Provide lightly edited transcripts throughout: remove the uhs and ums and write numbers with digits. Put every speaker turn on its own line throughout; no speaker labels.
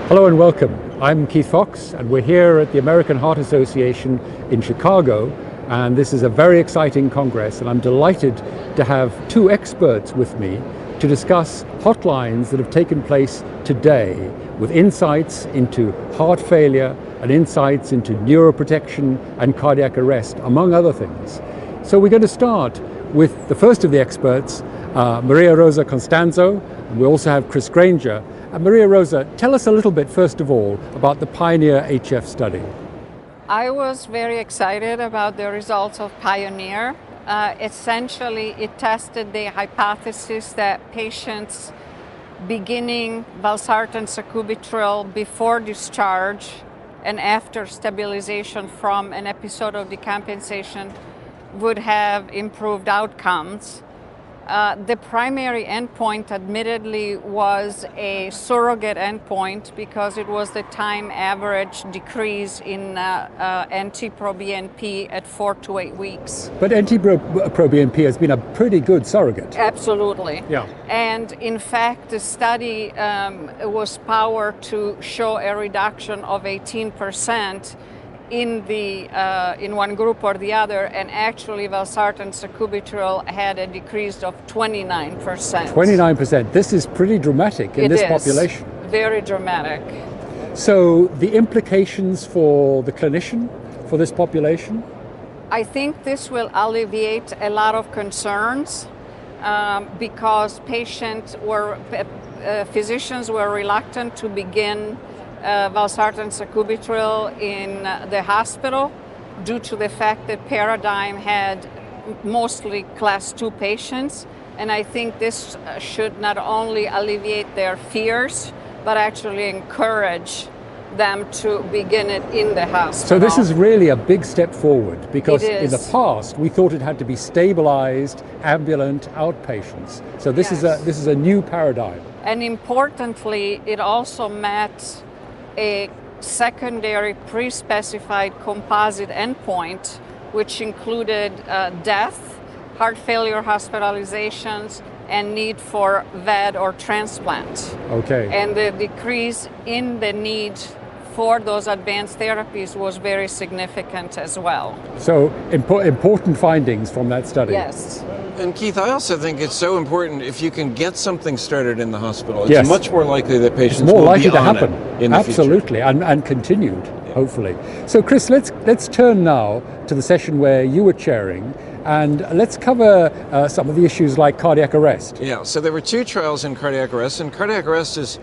Hello and welcome. I'm Keith Fox and we're here at the American Heart Association in Chicago, and this is a very exciting congress, and I'm delighted to have two experts with me to discuss hotlines that have taken place today with insights into heart failure and insights into neuroprotection and cardiac arrest, among other things. So we're going to start with the first of the experts, Maria Costanzo, and we also have Chris Granger. Maria Rosa, tell us a little bit, first of all, about the Pioneer HF study.
I was very excited about the results of Pioneer. Essentially, it tested the hypothesis that patients beginning valsartan sacubitril before discharge and after stabilization from an episode of decompensation would have improved outcomes. The primary endpoint, admittedly, was a surrogate endpoint because it was the time average decrease in NT-proBNP at 4 to 8 weeks.
But NT-proBNP has been a pretty good surrogate.
Absolutely.
Yeah.
And in fact, the study was powered to show a reduction of 18% in one group or the other, and actually valsartan sacubitril had a decrease of 29%.
29%. This is pretty dramatic in this population.
Very dramatic.
So the implications for the clinician for this population?
I think this will alleviate a lot of concerns because physicians were reluctant to begin valsartan sacubitril in the hospital due to the fact that Paradigm had mostly class 2 patients, and I think this should not only alleviate their fears but actually encourage them to begin it in the hospital.
So this is really a big step forward, because
in
the past we thought it had to be stabilized ambulant outpatients. So this is a new paradigm.
And importantly, it also met a secondary pre-specified composite endpoint, which included death, heart failure hospitalizations, and need for VAD or transplant.
Okay.
And the decrease in the need for those advanced therapies was very significant as well.
So important findings from that study.
Yes.
And Keith, I also think it's so important if you can get something started in the hospital. It's
Yes.
much more likely that patients
It's more
will
likely
be
to
on
happen.
it in the
Absolutely,
future.
and continued, hopefully. So Chris, let's turn now to the session where you were chairing, and let's cover some of the issues like cardiac arrest.
Yeah, so there were two trials in cardiac arrest, and cardiac arrest is,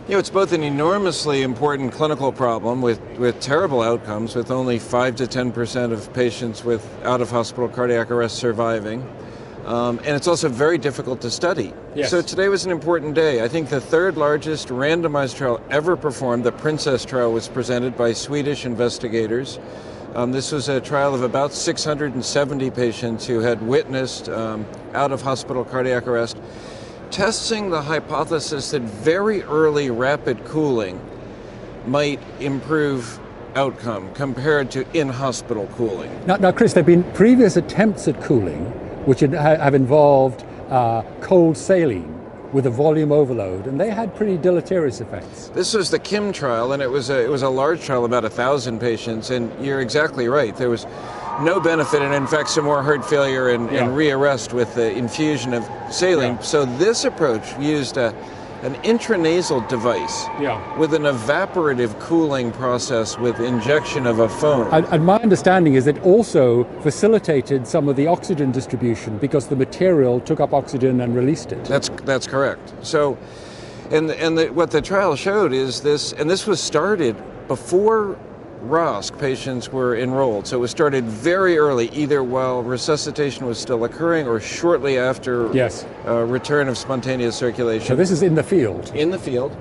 it's both an enormously important clinical problem with terrible outcomes, with only 5 to 10% of patients with out-of-hospital cardiac arrest surviving. And it's also very difficult to study.
Yes.
So today was an important day. I think the third largest randomized trial ever performed, the Princess trial, was presented by Swedish investigators. This was a trial of about 670 patients who had witnessed out-of-hospital cardiac arrest, testing the hypothesis that very early rapid cooling might improve outcome compared to in-hospital cooling.
Now, Chris, there have been previous attempts at cooling which have involved cold saline with a volume overload, and they had pretty deleterious effects.
This was the Kim trial, and it was a large trial, about 1,000 patients, and you're exactly right. There was no benefit, and in fact some more heart failure and rearrest with the infusion of saline.
Yeah.
So this approach used an intranasal device with an evaporative cooling process with injection of a foam.
And my understanding is it also facilitated some of the oxygen distribution because the material took up oxygen and released it.
That's correct. So, what the trial showed is this, and this was started before ROSC patients were enrolled. So it was started very early, either while resuscitation was still occurring or shortly after return of spontaneous circulation.
So this is in the field.
In the field.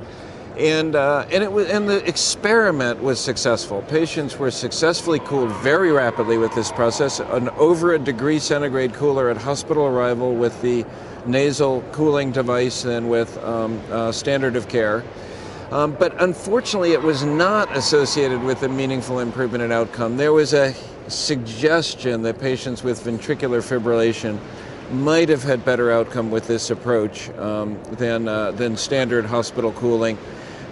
And the experiment was successful. Patients were successfully cooled very rapidly with this process, over a degree centigrade cooler at hospital arrival with the nasal cooling device and with standard of care. But unfortunately, it was not associated with a meaningful improvement in outcome. There was a suggestion that patients with ventricular fibrillation might have had better outcome with this approach than standard hospital cooling.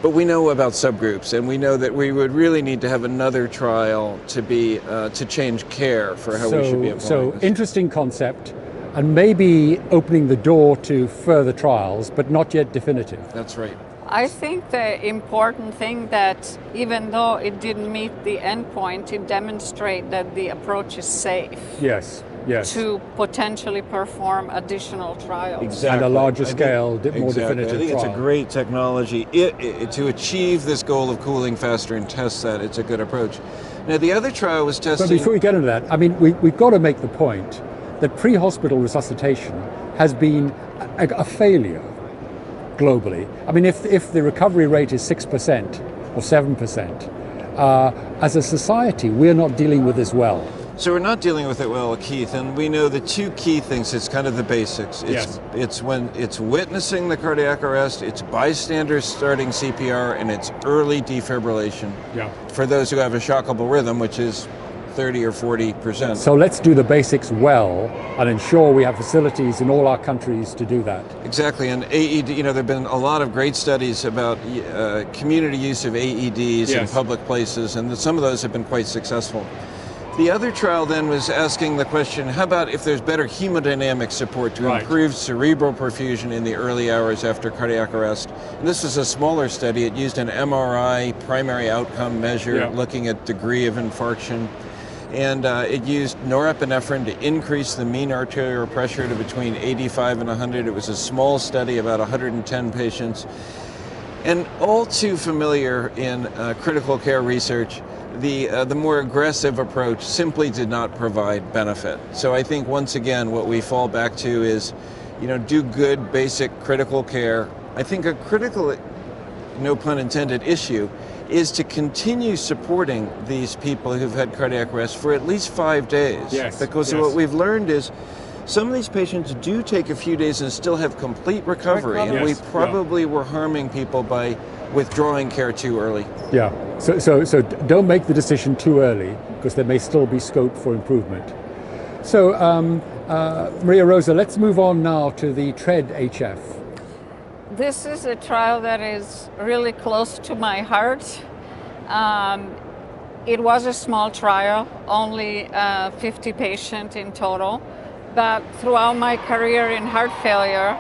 But we know about subgroups, and we know that we would really need to have another trial to be to change care for how we should be applying
So
this.
interesting concept, and maybe opening the door to further trials, but not yet definitive.
That's right.
I think the important thing that even though it didn't meet the endpoint, it demonstrates that the approach is safe
Yes, yes.
to potentially perform additional trials.
Exactly.
And a larger
I think-
scale, more
exactly.
definitive
I think
trial.
it's a great technology. To achieve this goal of cooling faster and test that, it's a good approach. Now, the other trial was
But
testing...
before we get into that, I mean, we've got to make the point that pre-hospital resuscitation has been a failure globally. I mean, if the recovery rate is 6% or 7%, as a society, we're not dealing with this well.
So we're not dealing with it well, Keith, and we know the two key things. It's kind of the basics.
Yes.
It's when it's witnessing the cardiac arrest, it's bystanders starting CPR, and it's early defibrillation
Yeah.
for those who have a shockable rhythm, which is 30 or 40%.
So let's do the basics well and ensure we have facilities in all our countries to do that.
Exactly, and AED, there have been a lot of great studies about community use of AEDs in
Yes.
public places, and some of those have been quite successful. The other trial then was asking the question, how about if there's better hemodynamic support to
Right.
improve cerebral perfusion in the early hours after cardiac arrest? And this was a smaller study. It used an MRI primary outcome measure
Yeah.
looking at degree of infarction. And it used norepinephrine to increase the mean arterial pressure to between 85 and 100. It was a small study, about 110 patients. And all too familiar in critical care research, the more aggressive approach simply did not provide benefit. So I think once again what we fall back to is, do good basic critical care. I think a critical, no pun intended, issue is to continue supporting these people who've had cardiac arrest for at least 5 days.
Yes,
Because
yes.
what we've learned is some of these patients do take a few days and still have complete recovery. And we
Yes,
probably were harming people by withdrawing care too early.
Yeah. So don't make the decision too early, because there may still be scope for improvement. So Maria Rosa, let's move on now to the TREAD-HF.
This is a trial that is really close to my heart. It was a small trial, only 50 patients in total. But throughout my career in heart failure,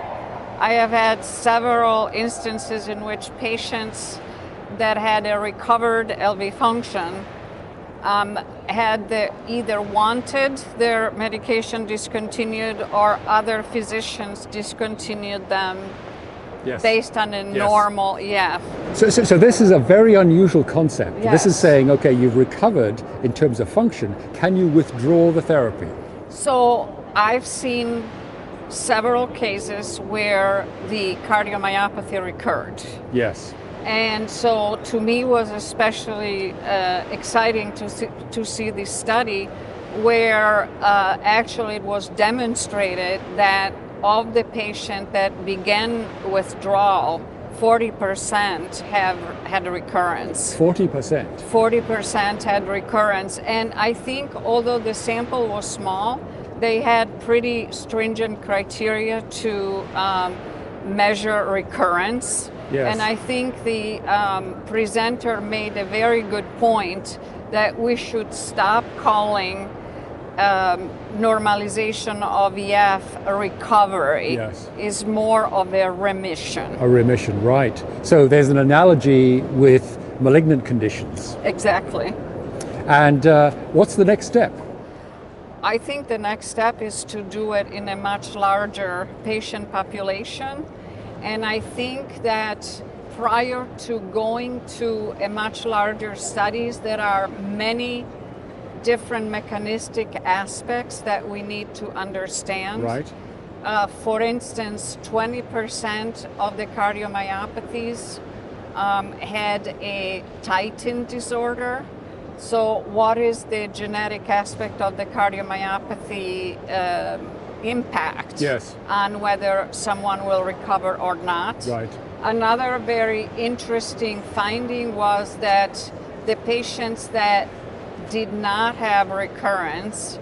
I have had several instances in which patients that had a recovered LV function had either wanted their medication discontinued or other physicians discontinued them
Yes.
based on a normal EF.
So this is a very unusual concept. This is
Yes.
saying, okay, you've recovered in terms of function. Can you withdraw the therapy?
So I've seen several cases where the cardiomyopathy recurred.
Yes.
And so to me was especially exciting to see this study where actually it was demonstrated that of the patient that began withdrawal, 40% had recurrence.
40%.
40% had recurrence. And I think although the sample was small, they had pretty stringent criteria to measure recurrence.
Yes.
And I think the presenter made a very good point that we should stop calling normalization of EF a recovery.
Yes.
Is more of a remission.
A remission, right. So there's an analogy with malignant conditions.
Exactly.
And what's the next step?
I think the next step is to do it in a much larger patient population. And I think that prior to going to a much larger studies, there are many different mechanistic aspects that we need to understand.
Right.
For instance, 20% of the cardiomyopathies had a titin disorder. So what is the genetic aspect of the cardiomyopathy impact
Yes.
on whether someone will recover or not?
Right.
Another very interesting finding was that the patients that did not have recurrence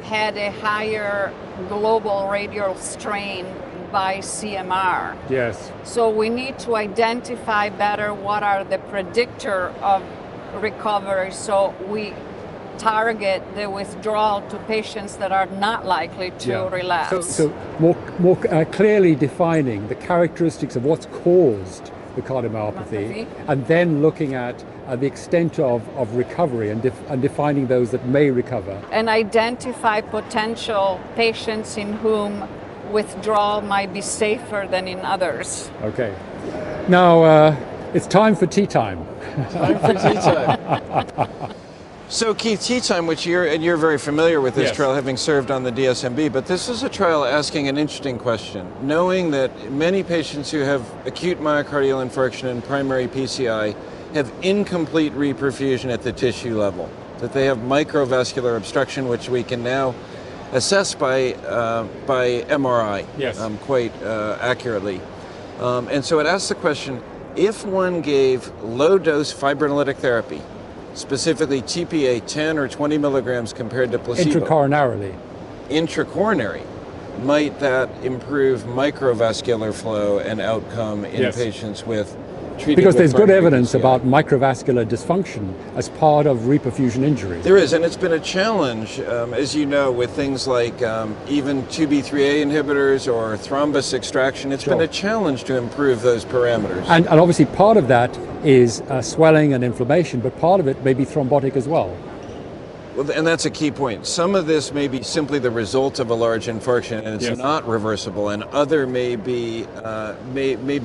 had a higher global radial strain by CMR.
Yes.
So we need to identify better what are the predictor of recovery, so we target the withdrawal to patients that are not likely to relapse.
So more clearly defining the characteristics of what's caused the cardiomyopathy, and then looking at the extent of recovery and defining those that may recover.
And identify potential patients in whom withdrawal might be safer than in others.
Okay. Now it's time for tea time.
Time for tea time. So Keith, tea time, which you're very familiar with this trial, having served on the DSMB, but this is a trial asking an interesting question. Knowing that many patients who have acute myocardial infarction and primary PCI have incomplete reperfusion at the tissue level, that they have microvascular obstruction, which we can now assess by MRI quite accurately. And so it asks the question, if one gave low-dose fibrinolytic therapy, specifically TPA 10 or 20 milligrams compared to placebo. Intracoronary. Might that improve microvascular flow and outcome in patients with treated
Because there's good evidence
PCI.
about microvascular dysfunction as part of reperfusion injuries.
There is, and it's been a challenge, as you know, with things like even 2B3A inhibitors or thrombus extraction. It's been a challenge to improve those parameters.
And obviously part of that is swelling and inflammation, but part of it may be thrombotic as well.
Well, and that's a key point. Some of this may be simply the result of a large infarction, and it's not reversible, and other may be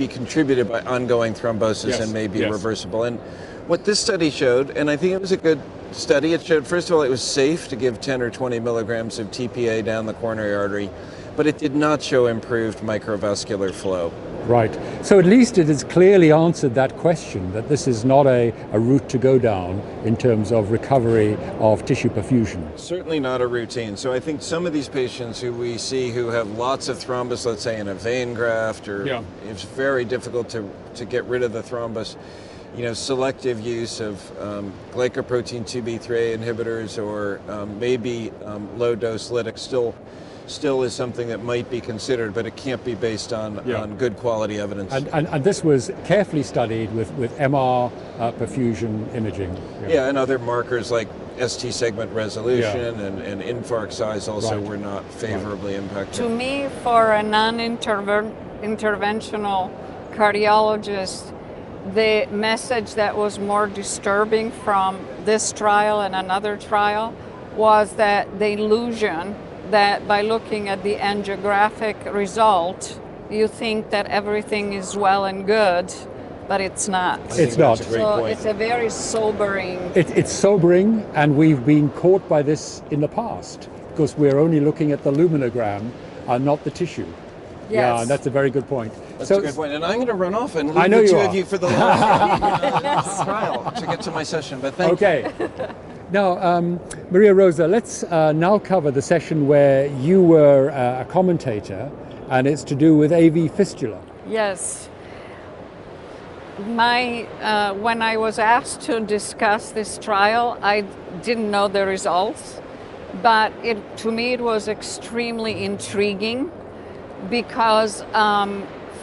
contributed by ongoing thrombosis and may be reversible. And what this study showed, and I think it was a good study, it showed, first of all, it was safe to give 10 or 20 milligrams of TPA down the coronary artery, but it did not show improved microvascular flow.
Right. So at least it has clearly answered that question, that this is not a route to go down in terms of recovery of tissue perfusion.
Certainly not a routine. So I think some of these patients who we see who have lots of thrombus, let's say in a vein graft, or it's very difficult to get rid of the thrombus, selective use of glycoprotein 2B3A inhibitors or maybe low-dose lytics still is something that might be considered, but it can't be based on good quality evidence.
And this was carefully studied with MR perfusion imaging.
And other markers like ST segment resolution and infarct size also were not favorably impacted.
To me, for a non-interventional cardiologist, the message that was more disturbing from this trial and another trial was that the illusion that by looking at the angiographic result, you think that everything is well and good, but it's not.
It's not.
So it's a very sobering...
It's sobering, and we've been caught by this in the past, because we're only looking at the luminogram and not the tissue. Yeah, and that's a very good point.
That's a good point. And I'm going to run off and leave the two of you for the last trial to get to my session, but thank you.
Now, Maria Rosa, let's now cover the session where you were a commentator, and it's to do with AV fistula.
Yes. When I was asked to discuss this trial, I didn't know the results, but to me it was extremely intriguing because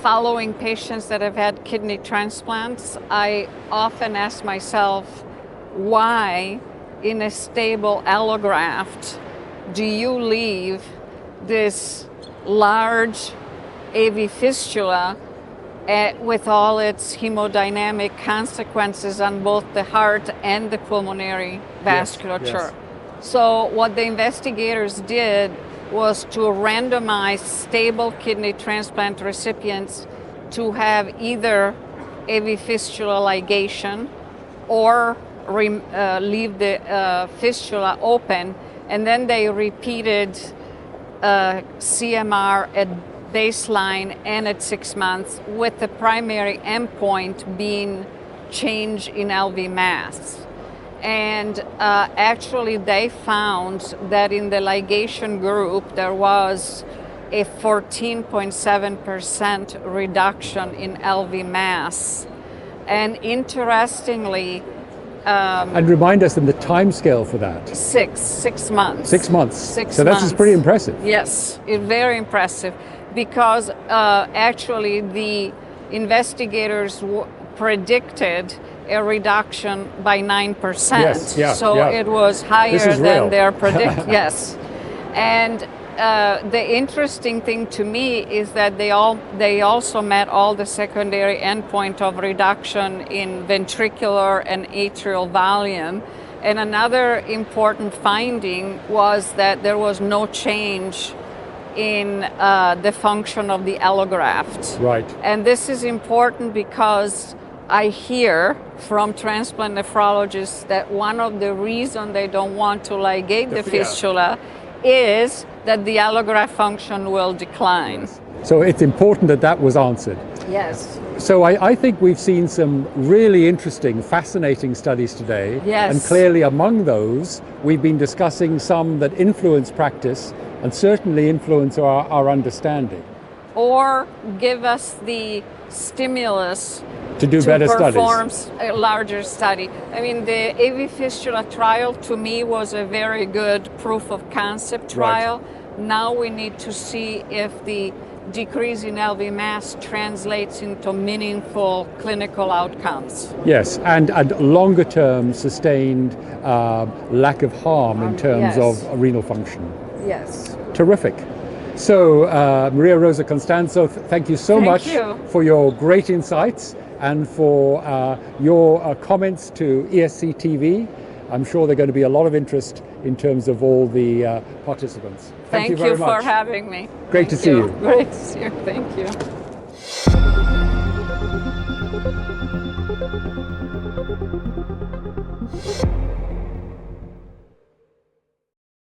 following patients that have had kidney transplants, I often ask myself, why in a stable allograft do you leave this large AV fistula with all its hemodynamic consequences on both the heart and the pulmonary vasculature? So what the investigators did was to randomize stable kidney transplant recipients to have either AV fistula ligation or leave the fistula open, and then they repeated CMR at baseline and at 6 months, with the primary endpoint being change in LV mass. And actually they found that in the ligation group there was a 14.7% reduction in LV mass. And interestingly,
and remind us of the time scale for that.
6 months.
6 months. So that's pretty impressive.
Yes, very impressive. because actually the investigators predicted a reduction by 9%.
Yes, yeah,
so
yeah.
it was higher
This is real.
than their predict. Yes. And the interesting thing to me is that they also met all the secondary endpoint of reduction in ventricular and atrial volume. And another important finding was that there was no change in the function of the allograft.
Right.
And this is important because I hear from transplant nephrologists that one of the reasons they don't want to ligate the fistula is that the allograft function will decline.
So it's important that that was answered.
Yes.
So I think we've seen some really interesting, fascinating studies today.
Yes.
And clearly among those, we've been discussing some that influence practice and certainly influence our understanding.
Or give us the stimulus
to do better studies.
To perform a larger study. I mean, the AV fistula trial to me was a very good proof of concept trial. Right. Now we need to see if the decrease in LV mass translates into meaningful clinical outcomes.
Yes, and longer term sustained lack of harm in terms of renal function.
Yes.
Terrific. So Maria Rosa Costanzo, thank you so much for your great insights and for your comments to ESC TV. I'm sure there's going to be a lot of interest in terms of all the participants.
Thank you very much for having me.
Great to see you.
Great to see you. Thank you.